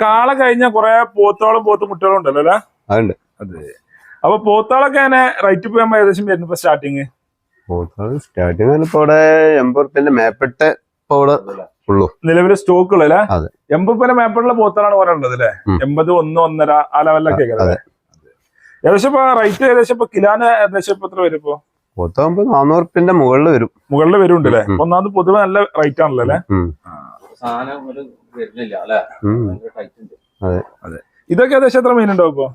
കാള കഴിഞ്ഞ കൊറേ പോത്തോളം മുട്ടകളും ഉണ്ടല്ലോ അല്ലേ? അതുണ്ട്. അതെ. അപ്പൊ പോത്തോളൊക്കെ റേറ്റ് ഇപ്പൊ ഏകദേശം വരുന്നു സ്റ്റാർട്ടിങ്? സ്റ്റാർട്ടിങ് ഇപ്പൊ ഇവിടെ 80 റുപ്യന്റെ മേപ്പെട്ട് ഇപ്പൊ ഇവിടെ ഉള്ളൂ നിലവില് സ്റ്റോക്ക് ഉള്ളല്ലേ? അതെ. 80 റുപ്യ മേപ്പെട്ടുള്ള പോത്തോളാണ് കുറെ ഉള്ളത് അല്ലേ? 80, 1, 1.5 ആ ലെവലിലൊക്കെ ഏകദേശം ഇപ്പൊ റേറ്റ് ഏകദേശം ഇപ്പൊ കിലോന് ഏകദേശം ഇപ്പൊ എത്ര വരും? ഇപ്പൊ പോത്താകുമ്പോ 400 റുപ്യന്റെ മുകളിൽ വരും. മുകളിൽ വരുന്നുണ്ട് അല്ലേ? ഒന്നാമത് പൊതുവെ നല്ല റേറ്റ് ആണല്ലോ അല്ലേ? അതെ. അതെ. ഇതൊക്കെ ഏകദേശം എത്ര മീൻ ഉണ്ടാവും ഇപ്പൊ?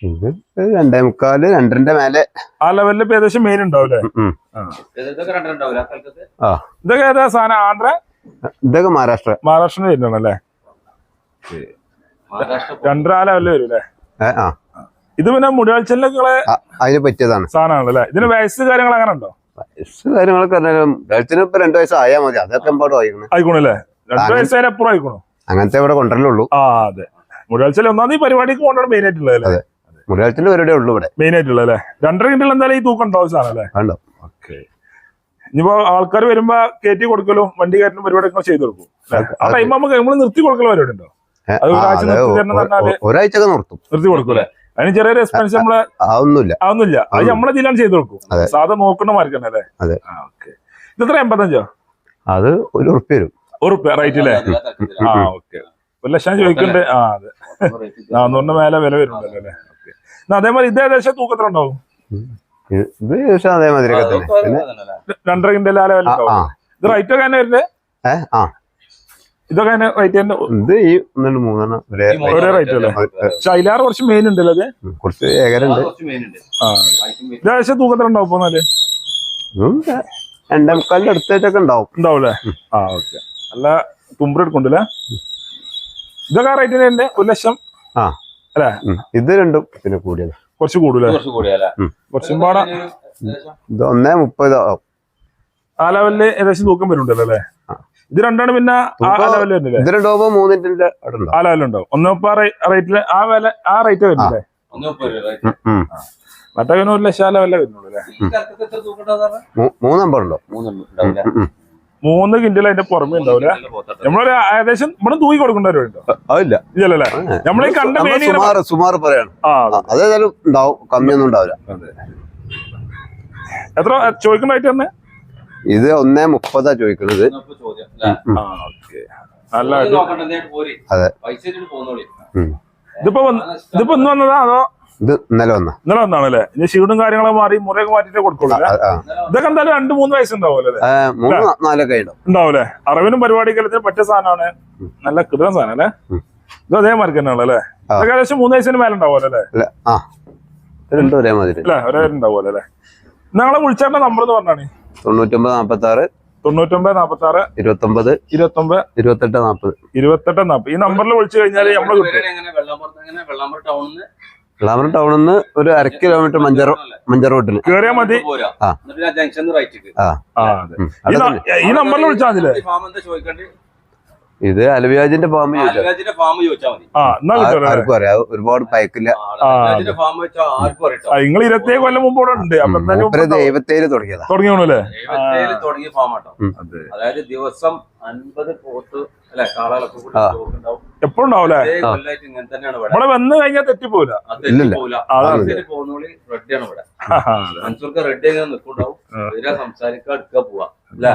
ഇത് 2.25, 2ന്റെ മേലെ ആ ലെവലിൽ ഇപ്പൊ ഏകദേശം മീൻ ഉണ്ടാവും അല്ലേ? ഇതൊക്കെ ഏതാ സാധനം? ആന്ധ്ര? ഇതൊക്കെ മഹാരാഷ്ട്ര വരുന്നുണ്ടല്ലേ? 2.5 ആ ലെവലിൽ വരും അല്ലേ? ഇത് പിന്നെ മുടിവാഴ്ചകളെ അതിന് പറ്റിയതാണ് സാധനമാണല്ലേ? ഇതിന് വയസ്സ് കാര്യങ്ങൾ അങ്ങനെ ഉണ്ടോ? വയസ്സ് കാര്യങ്ങളൊക്കെ ഇപ്പൊ 2 വയസ്സ് ആയാൽ മതി. അതൊക്കെ എമ്പാടും ആയിക്കോണല്ലേ? 2 വയസ്സതിന് എപ്പുറം ആയിക്കോണോ? അങ്ങനത്തെ ഇവിടെ കൊണ്ടുവരലുള്ളൂ. ആ അതെ. മുടിവാഴ്ചയിൽ ഒന്നാമത് ഈ പരിപാടിക്ക് കൊണ്ടുവരാൻ മെയിൻ ആയിട്ടുള്ളത് മുടിവാഴ്ചന്റെ പരിപാടിയേ ഉള്ളൂ ഇവിടെ മെയിൻ ആയിട്ടുള്ളത് അല്ലേ? 2.5 കിൻഡൽ എന്തായാലും ഈ തൂക്കം ഉണ്ടാവും സാധനം അല്ലേ? ഓക്കെ. ഇനിയിപ്പോ ആൾക്കാർ വരുമ്പോ കയറ്റി കൊടുക്കലും വണ്ടി കയറ്റുന്ന പരിപാടിയൊക്കെ ചെയ്ത് കൊടുക്കും. ആ ടൈം നമ്മൾ നിർത്തി കൊടുക്കൽ പരിപാടി ഉണ്ടോ? ഒരാഴ്ച നിർത്തി കൊടുക്കൂലേ? അതിന് ചെറിയൊരു എക്സ്പെൻസ് നമ്മള് ആവുന്നില്ല. അത് നമ്മളെ ജില്ലാണ് ചെയ്ത് കൊടുക്കും. സാധാ നോക്കുന്ന മാർക്കന്നെ അല്ലേ? ഇത് എത്ര? 85? അത് 1 റുപ്യ വരും. 1 റുപ്യ റേറ്റ് അല്ലേ? ആ ഓക്കെ. 1 ലക്ഷം ചോദിക്കണ്ടേ? ആ അതെ. 400 മേലെ വില വരുന്നുണ്ടല്ലോ അല്ലേ? അതേമാതിരി ഇത് ഏകദേശം തൂക്കത്തിൽ ഉണ്ടാവും? ഇത് അതേമാതിരി 2.5 കിൻഡൽ ആ ലെവലിൽ ഉണ്ടാവും. ഇത് റേറ്റ് ഒക്കെ തന്നെ വരുന്നത്? ഇതൊക്കെ റേറ്റ് തന്നെ? ഇത് ഈ 3 ഒരേ റേറ്റ് അല്ലേ? പക്ഷെ അതിലാറ് കുറച്ച് മെയിൻ ഉണ്ടല്ലോ. അത് കുറച്ച് ഏകരുണ്ട്. ഇത് ഏകദേശം തൂക്കത്തിൽ ഉണ്ടാവും? പോന്നാല് 2.25 അടുത്തേക്കൊക്കെ ഉണ്ടാവൂലേ? ആ ഓക്കെ. നല്ല തുമ്പെടുക്കണ്ടല്ലേ? ഇതൊക്കെ റേറ്റ് തന്നെ 1 ലക്ഷം അല്ലേ? ഇത് രണ്ടും പിന്നെ കൂടിയത് കുറച്ച് കൂടുതലേ? കുറച്ചും പാടാ. ഇത് 1.30 ആ ലെവലില് ഏകദേശം തൂക്കം വരുന്നുണ്ടല്ലോ അല്ലേ? ഇത് രണ്ടാണ് പിന്നെ ആ ലെവലിൽ വരുന്നില്ലേ? ഇത് 3.3 ആ ലെവലുണ്ടാവും. 1.30 റേറ്റില് ആ റേറ്റ് വരുന്നില്ലേ? മറ്റേ 1 ലക്ഷം ആ ലെവലിലെ വരുന്നുള്ളൂ അല്ലേ? 3 നമ്പർ ഉണ്ടോ? 3 കിൻഡൽ അതിന്റെ പുറമെ ഉണ്ടാവില്ല. നമ്മളൊരു ഏകദേശം ഇവിടെ തൂക്കി കൊടുക്കേണ്ട വരുന്നുണ്ടോ? ഇല്ലല്ലേ? നമ്മളീ കണ്ട സുമാർ പറയാണ്. അതേതായാലും ഉണ്ടാവും, കമ്മിയൊന്നും ഉണ്ടാവില്ല. എത്ര ചോദിക്കുന്ന റേറ്റ് തന്നെ? ഇത് 1.30 ചോദിക്കുന്നത്. അതെ. ഇതിപ്പോ ഇന്ന് വന്നതാ അതോ? ഇത് ഇന്നലെ വന്നാണല്ലേ? ഇനി ഷീഡും കാര്യങ്ങളും മാറി മുറയൊക്കെ മാറ്റിട്ടേ കൊടുക്കുള്ളൂ. ഇതൊക്കെ എന്തായാലും 2-3 വയസ്സുണ്ടാവുമല്ലേ? 3-4 ഉണ്ടാവൂലേ? അറിവിനും പരിപാടിക്കെല്ലാം പറ്റിയ സാധനമാണ്. നല്ല കിടന്ന സാധനം അല്ലേ? ഇത് അതേ മാർക്ക് തന്നെയാണല്ലേ? ഇതൊക്കെ ഏകദേശം 3 വയസ്സിന് മേലെ ഉണ്ടാവുമല്ലോ അല്ലേ? ഒരേ മാതിരി ഒരേ ഉണ്ടാവുമല്ലോ അല്ലേ? നിങ്ങളെ വിളിച്ചേണ്ട നമ്പർ എന്ന് പറഞ്ഞാണ് 9946 29 28 40. ഈ നമ്പറിൽ വിളിച്ചു കഴിഞ്ഞാൽ നമ്മള് വെള്ളാമ്പറം ടൗണിൽ നിന്ന് ഒരു 1/2 കിലോമീറ്റർ മഞ്ചർ റോഡിന് കേറിയാ മതി. ഈ നമ്പറിൽ വിളിച്ചാൽ മതില്ലേ? ഇത് അലവിയാജിന്റെ ഫാം ആർക്കും അറിയാം. ഒരുപാട് പയക്കില്ല. നിങ്ങൾ 27 കൊല്ലം മുമ്പ് ഇവിടെ ഉണ്ട്. 27 തുടങ്ങിയോളൂല്ലേ? തുടങ്ങിയ ഫാമാട്ടോ. അതായത് ദിവസം 50 പോത്ത് എപ്പോഴും ഉണ്ടാവൂലേ? ഇവിടെ വന്ന് കഴിഞ്ഞാൽ തെറ്റിപ്പോല. റെഡിയാണ് ഇവിടെ. മൻസൂർക്ക് റെഡി ആയി നിൽക്കുന്നുണ്ടാവും. സംസാരിക്കാൻ എടുക്കാൻ പോവാ അല്ലേ?